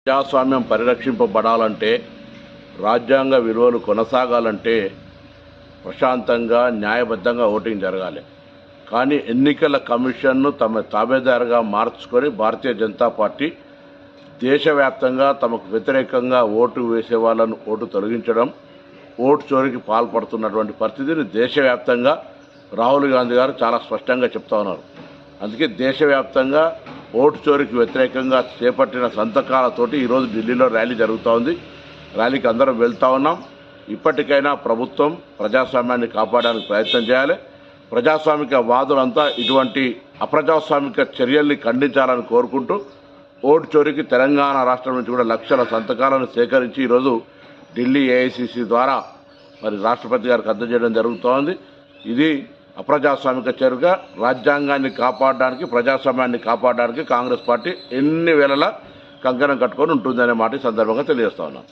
ప్రజాస్వామ్యం పరిరక్షింపబడాలంటే, రాజ్యాంగ విలువలు కొనసాగాలంటే ప్రశాంతంగా న్యాయబద్ధంగా ఓటింగ్ జరగాలి. కానీ ఎన్నికల కమిషన్ను తమ తాబేదారుగా మార్చుకొని భారతీయ జనతా పార్టీ దేశవ్యాప్తంగా తమకు వ్యతిరేకంగా ఓటు వేసే వాళ్ళను ఓటు తొలగించడం, ఓటు చోరీకి పాల్పడుతున్నటువంటి పరిస్థితిని దేశవ్యాప్తంగా రాహుల్ గాంధీ గారు చాలా స్పష్టంగా చెప్తా ఉన్నారు. అందుకే దేశవ్యాప్తంగా ఓటు చోరీకి వ్యతిరేకంగా చేపట్టిన సంతకాలతోటి ఈరోజు ఢిల్లీలో ర్యాలీ జరుగుతూ ఉంది. ర్యాలీకి అందరం వెళ్తూ ఉన్నాం. ఇప్పటికైనా ప్రభుత్వం ప్రజాస్వామ్యాన్ని కాపాడడానికి ప్రయత్నం చేయాలి. ప్రజాస్వామిక వాదులంతా ఇటువంటి అప్రజాస్వామిక చర్యల్ని ఖండించాలని కోరుకుంటూ ఓటు చోరీకి తెలంగాణ రాష్ట్రం నుంచి కూడా లక్షల సంతకాలను సేకరించి ఈరోజు ఢిల్లీ ఏఐసిసి ద్వారా రాష్ట్రపతి గారికి అందజేయడం జరుగుతోంది. ఇది అప్రజాస్వామిక చర్యగా రాజ్యాంగాన్ని కాపాడడానికి, ప్రజాస్వామ్యాన్ని కాపాడడానికి కాంగ్రెస్ పార్టీ ఎన్ని వేళలా కంకణం కట్టుకొని ఉంటుందనే మాట ఈ సందర్భంగా తెలియజేస్తా ఉన్నాం.